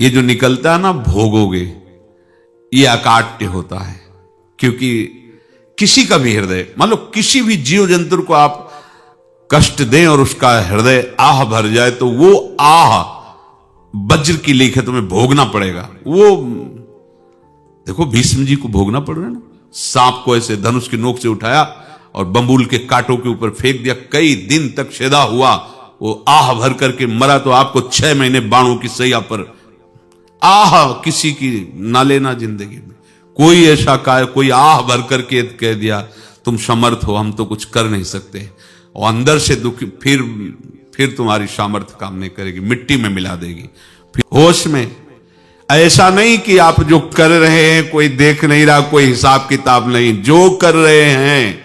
ये जो निकलता है ना भोगोगे, ये अकाट्य होता है। क्योंकि किसी का भी हृदय, मान लो किसी भी जीव जंतु को आप कष्ट दें और उसका हृदय आह भर जाए, तो वो आह वज्र की लीक है, तुम्हें भोगना पड़ेगा। वो देखो भीष्म जी को भोगना पड़ रहा है ना, सांप को ऐसे धनुष की नोक से उठाया और बंबूल के कांटों के ऊपर फेंक दिया, कई दिन तक शेदा हुआ, वो आह भर करके मरा। तो आपको 6 महीने बाणों की सैया पर आह किसी की ना लेना जिंदगी में। कोई ऐसा कोई आह भर करके कह दिया तुम समर्थ हो, हम तो कुछ कर नहीं सकते, और अंदर से दुखी, फिर तुम्हारी सामर्थ्य काम नहीं करेगी, मिट्टी में मिला देगी। फिर होश में, ऐसा नहीं कि आप जो कर रहे हैं कोई देख नहीं रहा, कोई हिसाब किताब नहीं, जो कर रहे हैं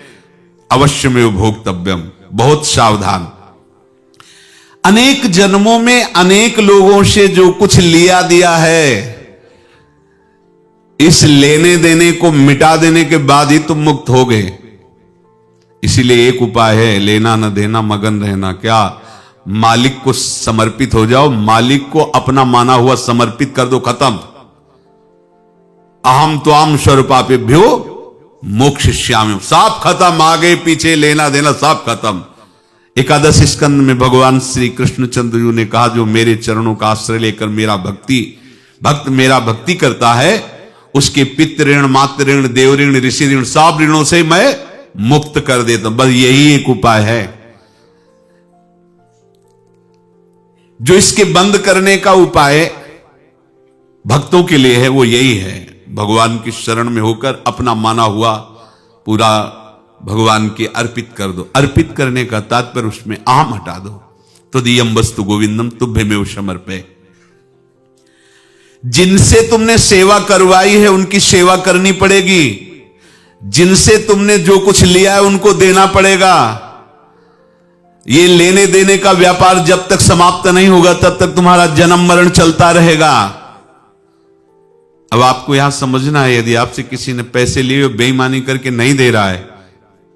अवश्य में भोक्तव्यम, बहुत सावधान। अनेक जन्मों में अनेक लोगों से जो कुछ लिया दिया है, इस लेने देने को मिटा देने के बाद ही तुम मुक्त हो गए। इसीलिए एक उपाय है, लेना न देना मगन रहना। क्या? मालिक को समर्पित हो जाओ, मालिक को अपना माना हुआ समर्पित कर दो, खत्म। अहम त्वाम स्वरूपापेभ्यो मोक्षयिष्यामि, सब खत्म, आगे पीछे लेना देना सब खत्म। एकादश स्कंद में भगवान श्री कृष्णचंद्र जी ने कहा, जो मेरे चरणों का आश्रय लेकर भक्त मेरा भक्ति करता है, उसके पितृ ऋण, मातृ ऋण, देव ऋण, ऋषि ऋण, सब ऋणों से मैं मुक्त कर देता हूं। बस यही एक उपाय है जो इसके बंद करने का उपाय भक्तों के लिए है, वो यही है, भगवान की शरण में होकर अपना माना हुआ पूरा भगवान के अर्पित कर दो। अर्पित करने का तात्पर्य उसमें आम हटा दो। तो दियम वस्तु गोविंदम तुभ्यमेव समर्पये। जिनसे तुमने सेवा करवाई है उनकी सेवा करनी पड़ेगी, जिनसे तुमने जो कुछ लिया है उनको देना पड़ेगा। ये लेने देने का व्यापार जब तक समाप्त नहीं होगा तब तक तुम्हारा जन्म मरण चलता रहेगा। अब आपको यहां समझना है, यदि आपसे किसी ने पैसे लिए बेईमानी करके नहीं दे रहा है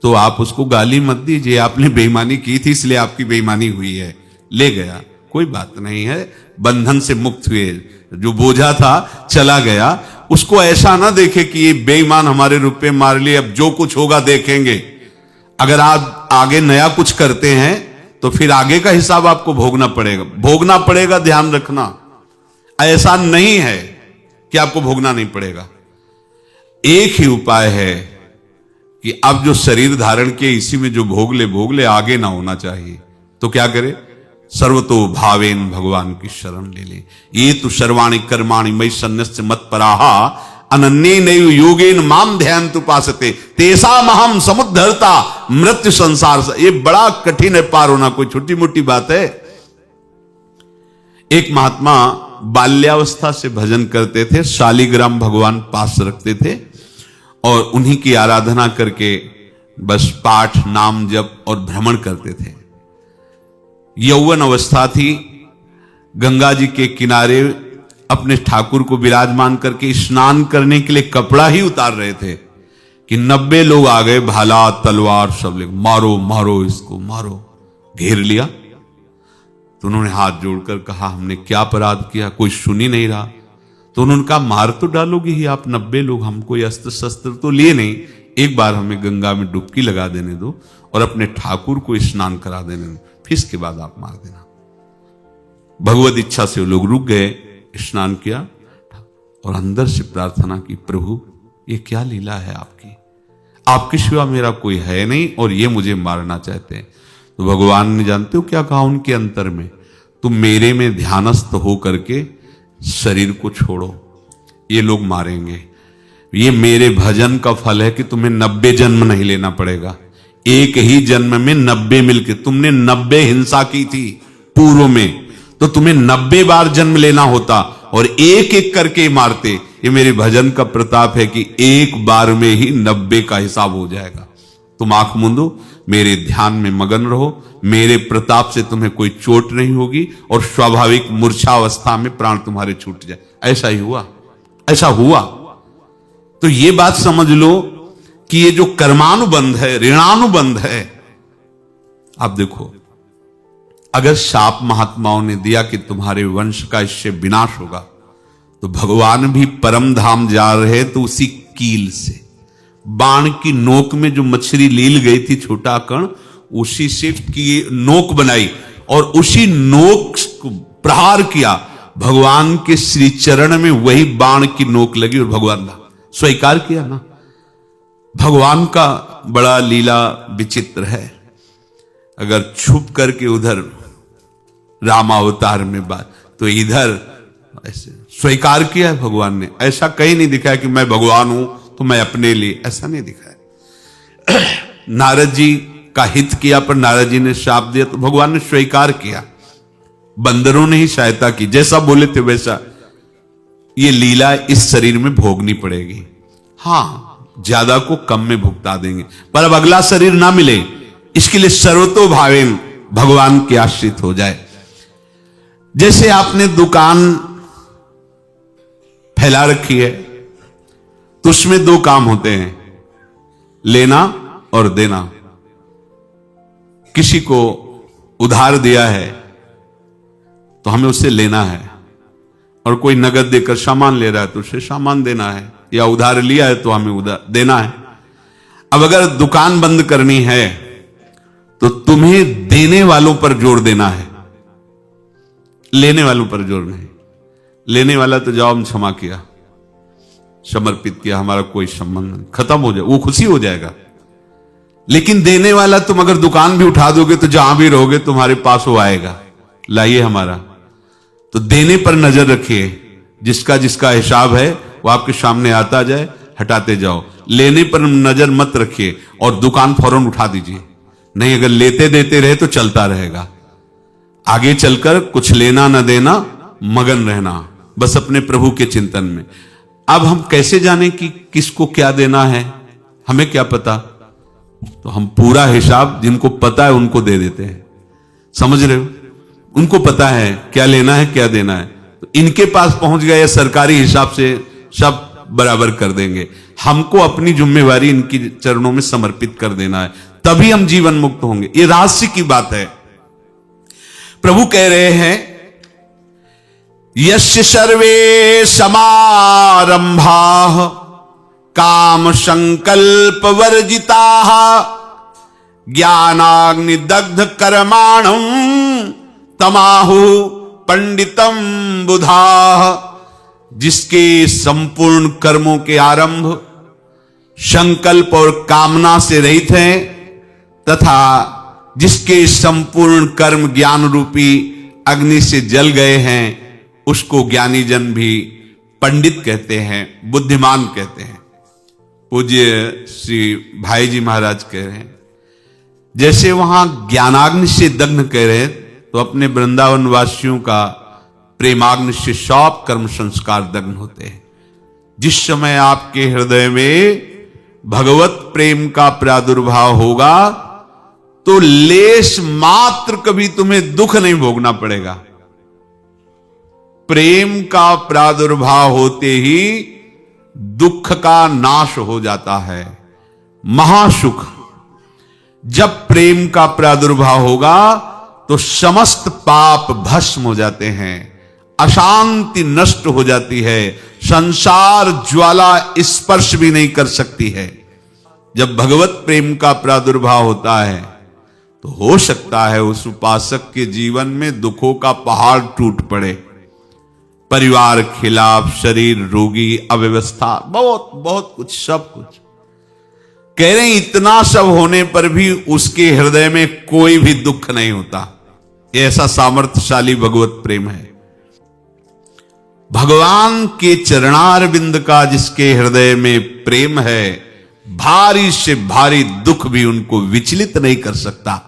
तो आप उसको गाली मत दीजिए, आपने बेईमानी की थी इसलिए आपकी बेईमानी हुई है, ले गया, कोई बात नहीं है, बंधन से मुक्त हुए, जो बोझा था चला गया। उसको ऐसा ना देखे कि ये बेईमान हमारे रुपए मार लिए, अब जो कुछ होगा देखेंगे। अगर आप आगे नया कुछ करते हैं तो फिर आगे का हिसाब आपको भोगना पड़ेगा, ध्यान रखना। ऐसा नहीं है कि आपको भोगना नहीं पड़ेगा। एक ही उपाय है कि अब जो शरीर धारण किए इसी में जो भोग ले, आगे ना होना चाहिए। तो क्या करे? सर्वतो भावेन भगवान की शरण ले ले। ये तो सर्वाणि कर्माणि मयि सन्न्यस्य मत्पराहा अनन्येनैव योगेन माम ध्यायन्तु उपासते तेषामहं समुद्धर्ता मृत्यु संसार से। ये बड़ा कठिन है पार होना, कोई छोटी मोटी बात है। एक महात्मा बाल्यावस्था से भजन करते थे, शालिग्राम भगवान पास रखते थे और उन्हीं की आराधना करके बस पाठ, नाम, जप और भ्रमण करते थे। यौवन अवस्था थी, गंगा जी के किनारे अपने ठाकुर को विराजमान करके स्नान करने के लिए कपड़ा ही उतार रहे थे कि 90 लोग आ गए, भाला तलवार सब ले, मारो मारो इसको मारो, घेर लिया। तो उन्होंने हाथ जोड़कर कहा, हमने क्या अपराध किया? कोई सुन ही नहीं रहा। तो उन्होंने कहा, मार तो डालोगे ही आप 90 लोग, हम कोई अस्त्र शस्त्र तो लिए नहीं, एक बार हमें गंगा में डुबकी लगा देने दो और अपने ठाकुर को स्नान करा देने दो, फिर इसके बाद आप मार देना। भगवत इच्छा से वो लोग रुक गए, स्नान किया और अंदर से प्रार्थना की, प्रभु ये क्या लीला है आपकी, आपके सिवा मेरा कोई है नहीं और ये मुझे मारना चाहते हैं। तो भगवान ने जानते हो क्या कहा उनके अंतर में? तुम मेरे में ध्यानस्थ हो करके शरीर को छोड़ो, ये लोग मारेंगे। ये मेरे भजन का फल है कि तुम्हें 90 जन्म नहीं लेना पड़ेगा, एक ही जन्म में 90 मिलके। तुमने 90 हिंसा की थी पूर्व में, तो तुम्हें 90 बार जन्म लेना होता और एक एक करके मारते। ये मेरे भजन का प्रताप है कि एक बार में ही 90 का हिसाब हो जाएगा। तुम आंख मूंदो, मेरे ध्यान में मगन रहो, मेरे प्रताप से तुम्हें कोई चोट नहीं होगी और स्वाभाविक मूर्छावस्था में प्राण तुम्हारे छूट जाए। ऐसा ही हुआ, ऐसा हुआ। तो ये बात समझ लो कि ये जो कर्मानुबंध है, ऋणानुबंध है। आप देखो, अगर शाप महात्माओं ने दिया कि तुम्हारे वंश का इससे विनाश होगा, तो भगवान भी परम धाम जा रहे तो उसी कील से, बाण की नोक में जो मछली लील गई थी छोटा कण, उसी से की नोक बनाई और उसी नोक को प्रहार किया। भगवान के श्री चरण में वही बाण की नोक लगी और भगवान स्वीकार किया ना। भगवान का बड़ा लीला विचित्र है। अगर छुप करके उधर रामावतार में बात, तो इधर ऐसे स्वीकार किया है भगवान ने। ऐसा कहीं नहीं दिखाया कि मैं भगवान हूं तो मैं अपने लिए, ऐसा नहीं दिखाया। नारद जी का हित किया पर नारद जी ने शाप दिया तो भगवान ने स्वीकार किया। बंदरों ने ही सहायता की, जैसा बोले थे वैसा। ये लीला इस शरीर में भोगनी पड़ेगी। हां, ज्यादा को कम में भुगता देंगे, पर अब अगला शरीर ना मिले इसके लिए सर्वतो भावेन भगवान के आश्रित हो जाए। जैसे आपने दुकान फैला रखी है तो उसमें दो काम होते हैं, लेना और देना। किसी को उधार दिया है तो हमें उससे लेना है, और कोई नगद देकर सामान ले रहा है तो उसे सामान देना है, या उधार लिया है तो हमें उधार देना है। अब अगर दुकान बंद करनी है तो तुम्हें देने वालों पर जोर देना है, लेने वालों पर जोर नहीं। लेने वाला तो जाओ हम क्षमा किया, समर्पित किया, हमारा कोई संबंध नहीं, खत्म हो जाए, वो खुशी हो जाएगा। लेकिन देने वाला तुम अगर दुकान भी उठा दोगे तो जहां भी रहोगे तुम्हारे पास वो आएगा, लाइए हमारा। तो देने पर नजर रखिए, जिसका जिसका हिसाब है वो आपके सामने आता जाए, हटाते जाओ। लेने पर नजर मत रखिए और दुकान फौरन उठा दीजिए, नहीं अगर लेते देते रहे तो चलता रहेगा। आगे चलकर कुछ लेना न देना, मगन रहना बस अपने प्रभु के चिंतन में। अब हम कैसे जाने कि किसको क्या देना है, हमें क्या पता? तो हम पूरा हिसाब जिनको पता है उनको दे देते हैं, समझ रहे हो? उनको पता है क्या लेना है क्या देना है, तो इनके पास पहुंच गए, सरकारी हिसाब से सब बराबर कर देंगे। हमको अपनी जिम्मेवारी इनकी चरणों में समर्पित कर देना है, तभी हम जीवन मुक्त होंगे। ये रहस्य की बात है। प्रभु कह रहे हैं, यस्य सर्वे समारंभाः काम संकल्प वर्जिताः ज्ञानाग्नि दग्ध कर्माणं तमाहु पंडितम बुधाः। जिसके संपूर्ण कर्मों के आरंभ संकल्प और कामना से रहित हैं, तथा जिसके संपूर्ण कर्म ज्ञान रूपी अग्नि से जल गए हैं, उसको ज्ञानी जन भी पंडित कहते हैं, बुद्धिमान कहते हैं। पूज्य श्री भाई जी महाराज कह रहे हैं, जैसे वहां ज्ञानाग्नि से दग्ध कह रहे हैं, तो अपने वृंदावन वासियों का प्रेमाग्नि से सब कर्म संस्कार दग्न होते हैं। जिस समय आपके हृदय में भगवत प्रेम का प्रादुर्भाव होगा तो लेश मात्र कभी तुम्हें दुख नहीं भोगना पड़ेगा। प्रेम का प्रादुर्भाव होते ही दुख का नाश हो जाता है, महासुख। जब प्रेम का प्रादुर्भाव होगा तो समस्त पाप भस्म हो जाते हैं, अशांति नष्ट हो जाती है, संसार ज्वाला स्पर्श भी नहीं कर सकती है। जब भगवत प्रेम का प्रादुर्भाव होता है तो हो सकता है उस उपासक के जीवन में दुखों का पहाड़ टूट पड़े, परिवार खिलाफ, शरीर रोगी, अव्यवस्था, बहुत बहुत कुछ, सब कुछ। कह रहे हैं इतना सब होने पर भी उसके हृदय में कोई भी दुख नहीं होता। ऐसा सामर्थ्यशाली भगवत प्रेम है। भगवान के चरणारविंद का जिसके हृदय में प्रेम है, भारी से भारी दुख भी उनको विचलित नहीं कर सकता।